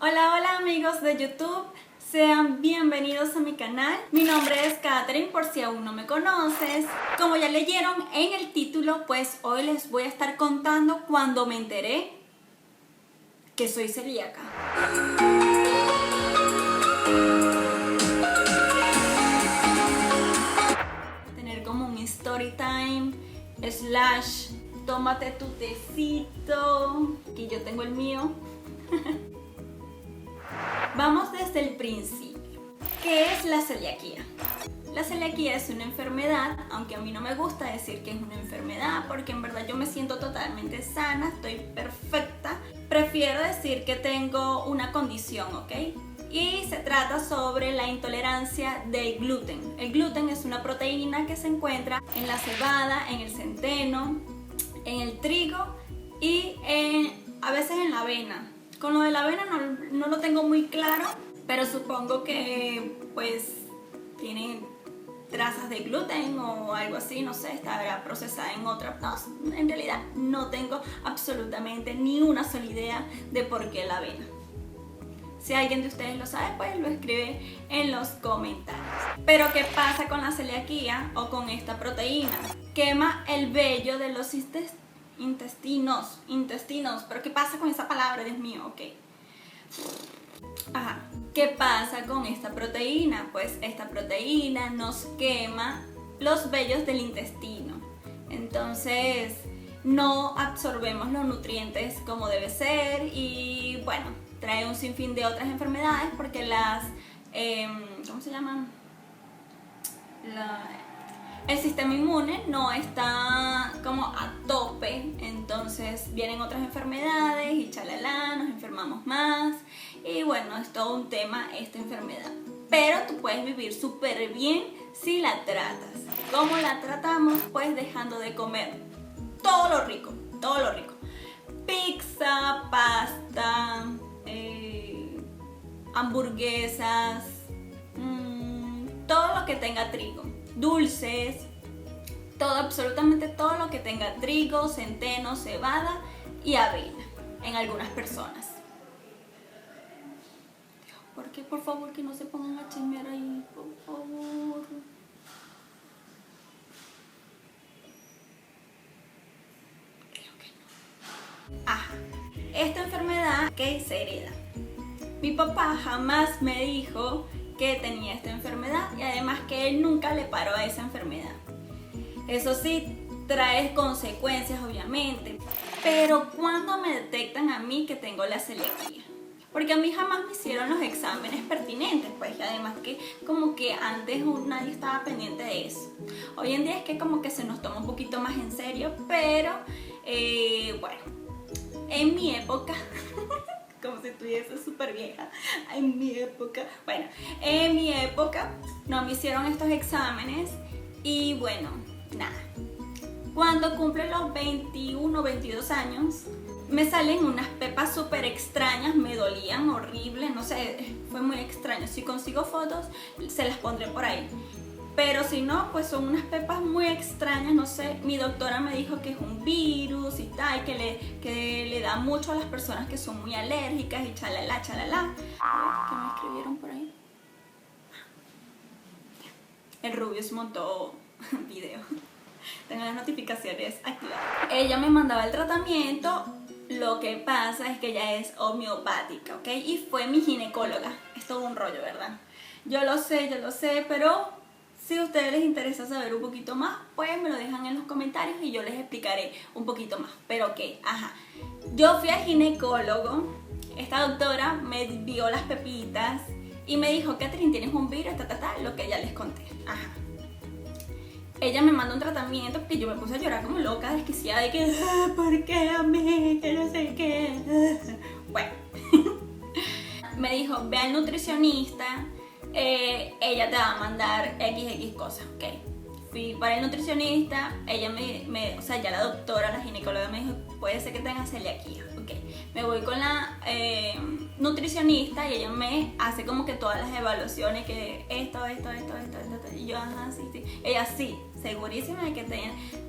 Hola, hola amigos de YouTube, sean bienvenidos a mi canal. Mi nombre es Katherine, por si aún no me conoces. Como ya leyeron en el título, pues hoy les voy a estar contando cuando me enteré que soy celíaca. Tener como un story time / tómate tu tecito, que yo tengo el mío. Vamos desde el principio. ¿Qué es la celiaquía? La celiaquía es una enfermedad, aunque a mí no me gusta decir que es una enfermedad porque en verdad yo me siento totalmente sana, estoy perfecta. Prefiero decir que tengo una condición, ¿ok? Y se trata sobre la intolerancia del gluten. El gluten es una proteína que se encuentra en la cebada, en el centeno, en el trigo y a veces en la avena. Con lo de la avena no lo tengo muy claro, pero supongo que pues tiene trazas de gluten o algo así, no sé, estará procesada en otra. No, en realidad no tengo absolutamente ni una sola idea de por qué la avena. Si alguien de ustedes lo sabe, pues lo escribe en los comentarios. Pero ¿qué pasa con la celiaquía o con esta proteína? Quema el vello de los intestinos, pero ¿qué pasa con esa palabra? Dios mío, ok. Ajá. ¿Qué pasa con esta proteína? Pues esta proteína nos quema los vellos del intestino. Entonces no absorbemos los nutrientes como debe ser y bueno, trae un sinfín de otras enfermedades porque ¿cómo se llaman? El sistema inmune no está como a tope, entonces vienen otras enfermedades y chalala, nos enfermamos más y bueno, es todo un tema esta enfermedad. Pero tú puedes vivir súper bien si la tratas. ¿Cómo la tratamos? Pues dejando de comer todo lo rico, todo lo rico. Pizza, pasta, hamburguesas, todo lo que tenga trigo. Dulces, todo, absolutamente todo lo que tenga trigo, centeno, cebada y avena en algunas personas. ¿Por qué? Por favor, que no se pongan a chismear ahí, por favor. Creo que no. Ajá, esta enfermedad que se hereda. Mi papá jamás me dijo que tenía esta enfermedad y además que él nunca le paró a esa enfermedad. Eso sí, trae consecuencias obviamente, pero ¿cuándo me detectan a mí que tengo la celiaquía? Porque a mí jamás me hicieron los exámenes pertinentes, pues, y además que como que antes nadie estaba pendiente de eso. Hoy en día es que como que se nos toma un poquito más en serio, pero bueno, en mi época... como si estuviese súper vieja, en mi época no me hicieron estos exámenes y bueno, nada. Cuando cumple los 21, 22 años, me salen unas pepas súper extrañas, me dolían horrible, no sé, fue muy extraño. Si consigo fotos, se las pondré por ahí. Pero si no, pues son unas pepas muy extrañas, no sé, mi doctora me dijo que es un virus y tal, que le da mucho a las personas que son muy alérgicas y chalala. ¿Qué me escribieron por ahí? El Rubius montó video. Tengo las notificaciones activadas. Ella me mandaba el tratamiento, lo que pasa es que ella es homeopática, ¿ok? Y fue mi ginecóloga. Es todo un rollo, ¿verdad? Yo lo sé, pero... si a ustedes les interesa saber un poquito más, pues me lo dejan en los comentarios y yo les explicaré un poquito más. Pero ok, ajá. Yo fui al ginecólogo, esta doctora me vio las pepitas y me dijo, Katherine, tienes un virus, lo que ya les conté. Ajá. Ella me mandó un tratamiento porque yo me puse a llorar como loca, desquiciada de que, ¿por qué a mí? Que no sé qué. Bueno. Me dijo, ve al nutricionista. Ella te va a mandar XX cosas, ok. Fui para el nutricionista, ella o sea, ya la doctora, la ginecóloga me dijo, puede ser que tengas celiaquía, ok. Me voy con la nutricionista y ella me hace como que todas las evaluaciones, que esto, y yo, ajá, sí. Ella sí, segurísima de que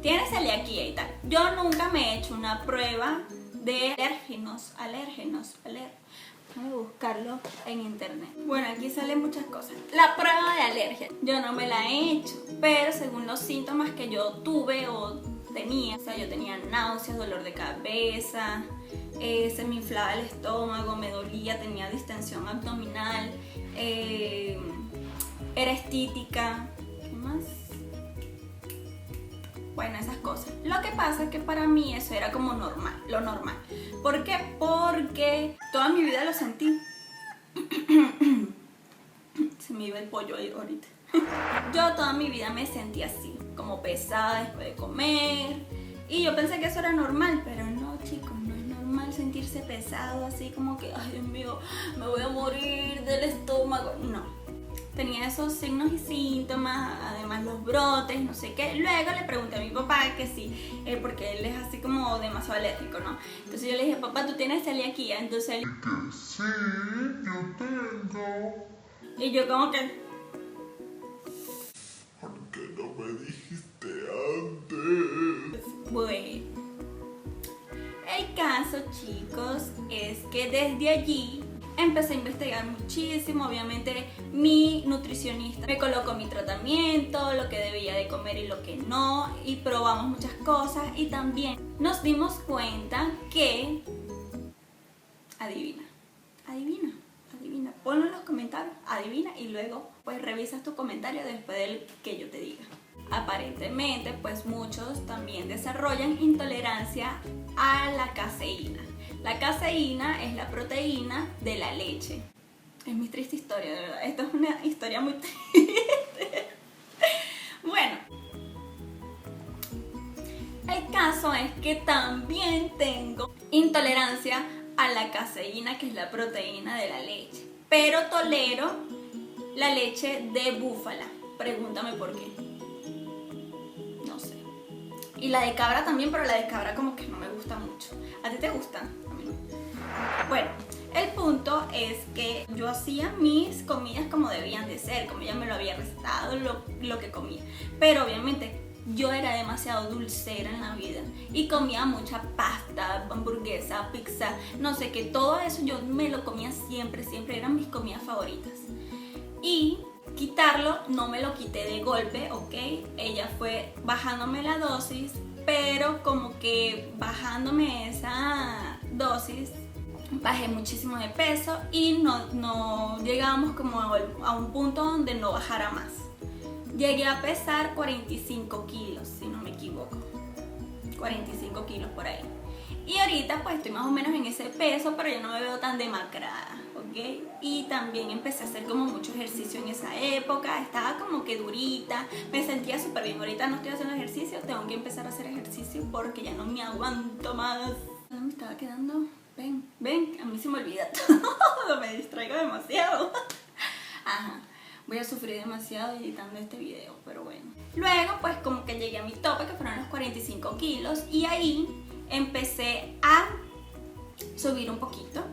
tiene celiaquía y tal. Yo nunca me he hecho una prueba de alérgenos, déjame buscar buscarlo en internet. Bueno, aquí salen muchas cosas. La prueba de alergia, yo no me la he hecho, pero según los síntomas que yo tuve o tenía, o sea, yo tenía náuseas, dolor de cabeza, se me inflaba el estómago, me dolía, tenía distensión abdominal, era estítica, ¿qué más? Bueno, esas cosas. Lo que pasa es que para mí eso era como normal, lo normal. ¿Por qué? Porque toda mi vida lo sentí. Se me iba el pollo ahí ahorita. Yo toda mi vida me sentí así, como pesada después de comer. Y yo pensé que eso era normal, pero no, chicos, no es normal sentirse pesado, así como que, ay Dios mío, me voy a morir del estómago. No. Tenía esos signos y síntomas, además los brotes, no sé qué. Luego le pregunté a mi papá que sí, porque él es así como demasiado alérgico, ¿no? Entonces yo le dije, papá, ¿tú tienes celiaquía? Entonces él... Sí, yo tengo. Y yo como que... ¿Por qué no me dijiste antes? Bueno, el caso, chicos, es que desde allí empecé a investigar muchísimo. Obviamente mi nutricionista me colocó mi tratamiento, lo que debía de comer y lo que no, y probamos muchas cosas y también nos dimos cuenta que, adivina, ponlo en los comentarios, adivina, y luego pues revisas tu comentario después del que yo te diga. Aparentemente pues muchos también desarrollan intolerancia a la caseína. La caseína es la proteína de la leche. Es mi triste historia, de verdad. Esto es una historia muy triste. Bueno, el caso es que también tengo intolerancia a la caseína, que es la proteína de la leche. Pero tolero la leche de búfala. Pregúntame por qué. No sé. Y la de cabra también, pero la de cabra como que no me gusta mucho. ¿A ti te gusta? A mí no. Bueno, el punto es que yo hacía mis comidas como debían de ser, como ella me lo había recetado, lo que comía. Pero obviamente yo era demasiado dulcera en la vida y comía mucha pasta, hamburguesa, pizza, no sé qué, todo eso yo me lo comía siempre, eran mis comidas favoritas. Y quitarlo, no me lo quité de golpe, ¿ok? Ella fue bajándome la dosis, pero como que bajándome esa dosis bajé muchísimo de peso y no llegábamos como a un punto donde no bajara más. Llegué a pesar 45 kilos, si no me equivoco, 45 kilos por ahí. Y ahorita pues estoy más o menos en ese peso, pero yo no me veo tan demacrada, ¿ok? Y también empecé a hacer como mucho ejercicio en esa época, estaba como que durita, me sentía súper bien. Ahorita no estoy haciendo ejercicio, tengo que empezar a hacer ejercicio porque ya no me aguanto más. ¿Dónde me estaba quedando? Ven, a mí se me olvida todo, me distraigo demasiado. Ajá, voy a sufrir demasiado editando este video, pero bueno. Luego pues como que llegué a mi tope, que fueron los 45 kilos, y ahí empecé a subir un poquito.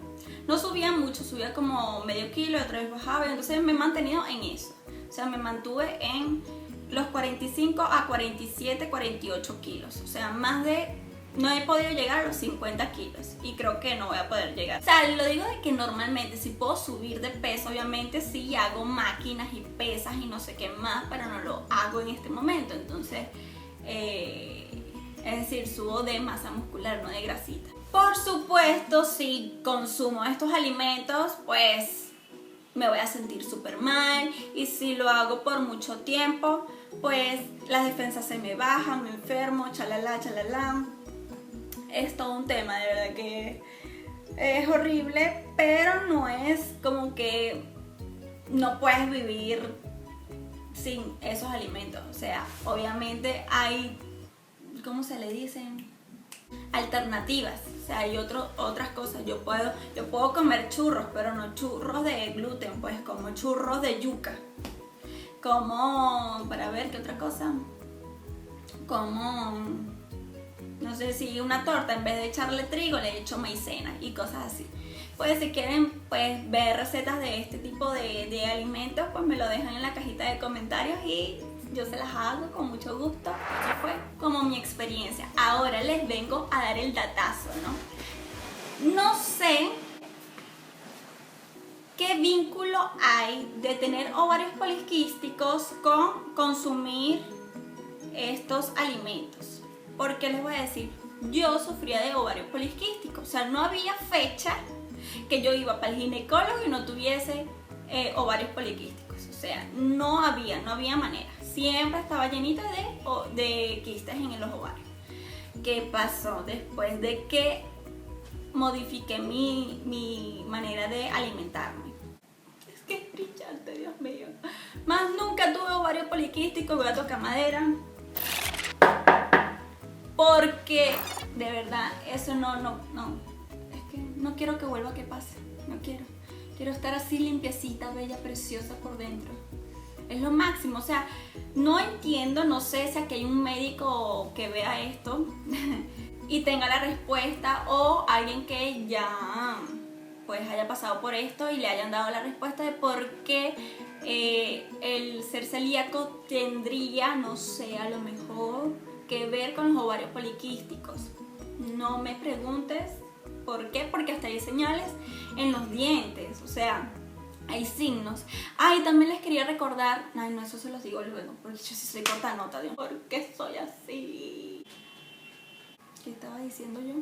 No subía mucho, subía como medio kilo y otra vez bajaba, entonces me he mantenido en eso. O sea, me mantuve en los 45 a 47, 48 kilos. O sea, más de... No he podido llegar a los 50 kilos y creo que no voy a poder llegar. O sea, lo digo de que normalmente si puedo subir de peso, obviamente sí hago máquinas y pesas y no sé qué más, pero no lo hago en este momento. Entonces, es decir, subo de masa muscular, no de grasita. Por supuesto, si consumo estos alimentos, pues me voy a sentir súper mal, y si lo hago por mucho tiempo, pues las defensas se me bajan, me enfermo, chalala. Es todo un tema, de verdad que es horrible, pero no es como que no puedes vivir sin esos alimentos. O sea, obviamente hay, ¿cómo se le dicen? Alternativas. O sea, hay otras cosas. Yo puedo comer churros, pero no churros de gluten, pues como churros de yuca. Como, para ver qué otra cosa, como... No sé, si una torta en vez de echarle trigo le echo maicena y cosas así. Pues si quieren pues ver recetas de este tipo de alimentos, pues me lo dejan en la cajita de comentarios y yo se las hago con mucho gusto. Eso fue como mi experiencia. Ahora les vengo a dar el datazo, ¿no? No sé ¿qué vínculo hay de tener ovarios poliquísticos con consumir estos alimentos? Porque les voy a decir, yo sufría de ovarios poliquísticos, o sea, no había fecha que yo iba para el ginecólogo y no tuviese ovarios poliquísticos, o sea, no había manera, siempre estaba llenita de quistes en los ovarios. ¿Qué pasó después de que modifiqué mi manera de alimentarme? Es que es brillante, Dios mío. Más nunca tuve ovarios poliquísticos, voy a tocar madera. Porque, de verdad, eso no. Es que no quiero que vuelva a que pase. No quiero. Quiero estar así limpiecita, bella, preciosa por dentro. Es lo máximo. O sea, no entiendo, no sé si aquí hay un médico que vea esto y tenga la respuesta, o alguien que ya pues haya pasado por esto y le hayan dado la respuesta de por qué el ser celíaco tendría, no sé, a lo mejor que ver con los ovarios poliquísticos. No me preguntes por qué, porque hasta hay señales en los dientes, o sea, hay signos. Ay, también les quería recordar, ay no, eso se los digo luego, porque yo sí soy cortanota, Dios, ¿por qué soy así? ¿Qué estaba diciendo yo?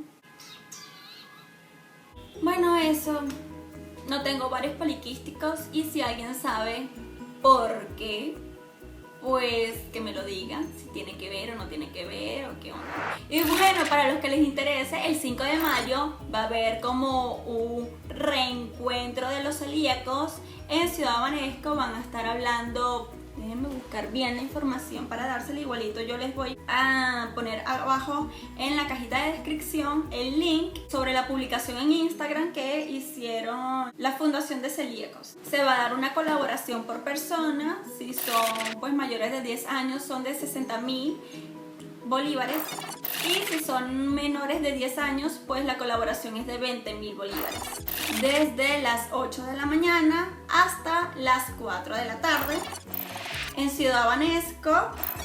Bueno, eso, no tengo ovarios poliquísticos, y si alguien sabe por qué, pues que me lo digan, si tiene que ver o no tiene que ver o qué onda. Y bueno, para los que les interese, el 5 de mayo va a haber como un reencuentro de los celíacos en Ciudad Banesco. Van a estar hablando, déjenme buscar bien la información para dársela igualito. Yo les voy a poner abajo en la cajita de descripción el link sobre la publicación en Instagram que hicieron la Fundación de Celíacos. Se va a dar una colaboración por persona. Si son pues mayores de 10 años son de 60.000 bolívares, y si son menores de 10 años pues la colaboración es de 20.000 bolívares. Desde las 8 de la mañana hasta las 4 de la tarde. En Ciudad Banesco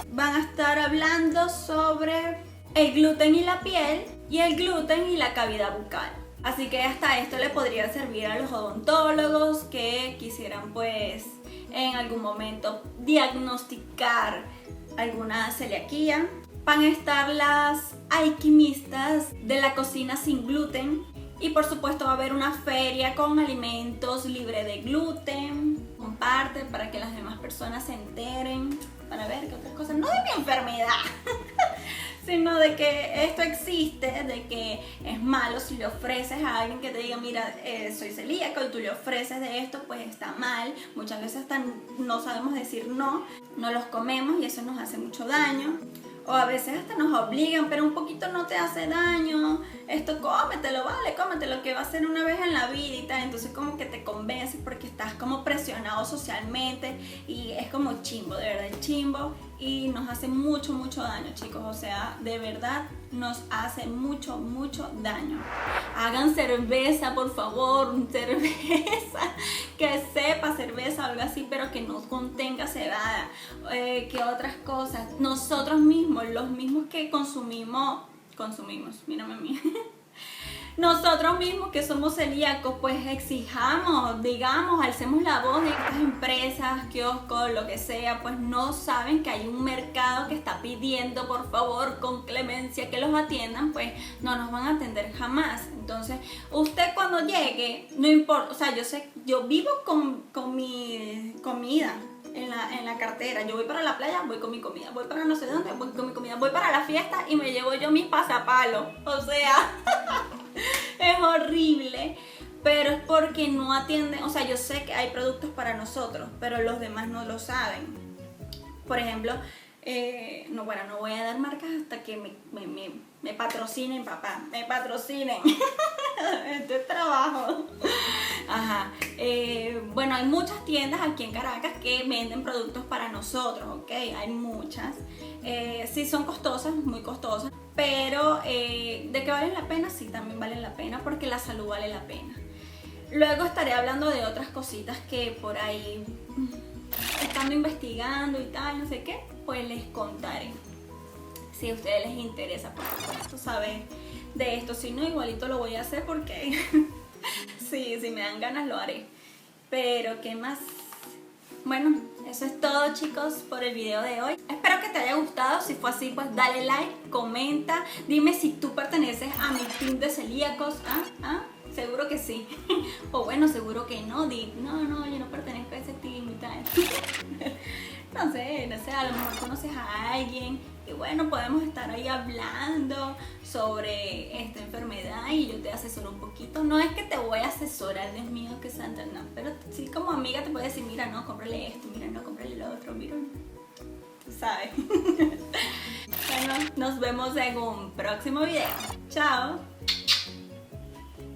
van a estar hablando sobre el gluten y la piel, y el gluten y la cavidad bucal. Así que hasta esto le podría servir a los odontólogos que quisieran pues en algún momento diagnosticar alguna celiaquía. Van a estar las alquimistas de la cocina sin gluten, y por supuesto va a haber una feria con alimentos libres de gluten. Comparte para que las demás personas se enteren, para ver qué otras cosas, no de mi enfermedad, sino de que esto existe, de que es malo si le ofreces a alguien que te diga, mira, soy celíaco, y tú le ofreces de esto, pues está mal. Muchas veces hasta no sabemos decir no los comemos y eso nos hace mucho daño. O a veces hasta nos obligan, pero un poquito no te hace daño, esto cómetelo, vale, cómetelo, que va a ser una vez en la vida y tal. Entonces como que te convences porque estás como presionado socialmente, y es como chimbo, de verdad, chimbo, y nos hace mucho daño, chicos. O sea, de verdad nos hace mucho daño. Hagan cerveza, por favor, cerveza que sepa cerveza o algo así, pero que no contenga cebada. Que otras cosas, nosotros mismos, los mismos que consumimos, mírame a mí. Nosotros mismos que somos celíacos, pues exijamos, digamos, alcemos la voz de estas empresas, kioscos, lo que sea, pues no saben que hay un mercado que está pidiendo, por favor, con clemencia, que los atiendan, pues no nos van a atender jamás. Entonces, usted cuando llegue, no importa, o sea, yo vivo con mi comida en la cartera. Yo voy para la playa, voy con mi comida, voy para no sé dónde, voy con mi comida, voy para la fiesta y me llevo yo mis pasapalos, o sea... Es horrible, pero es porque no atienden. O sea, yo sé que hay productos para nosotros, pero los demás no lo saben. Por ejemplo, no voy a dar marcas hasta que me patrocinen, papá, me patrocinen. Este es trabajo. Ajá. Bueno, hay muchas tiendas aquí en Caracas que venden productos para nosotros, ¿ok? Hay muchas. Sí son costosas, muy costosas, pero de que valen la pena, sí, también valen la pena, porque la salud vale la pena. Luego estaré hablando de otras cositas que por ahí, estando investigando y tal, no sé qué, pues les contaré. Si a ustedes les interesa, por supuesto, saber de esto. Si no, igualito lo voy a hacer porque si me dan ganas lo haré. Pero ¿qué más? Bueno, eso es todo, chicos, por el video de hoy. Espero que te haya gustado. Si fue así, pues dale like, comenta, dime si tú perteneces a mi team de celíacos. Seguro que sí. O bueno, seguro que no. No, yo no pertenezco a ese team y tal. No sé, a lo mejor conoces a alguien y bueno, podemos estar ahí hablando sobre esta enfermedad y yo te asesoro un poquito. No es que te voy a asesorar, Dios mío, que santa, no, pero sí como amiga te puedo decir, mira, no, cómprale esto, mira, no, cómprale lo otro, mira, tú sabes. Bueno, nos vemos en un próximo video. Chao.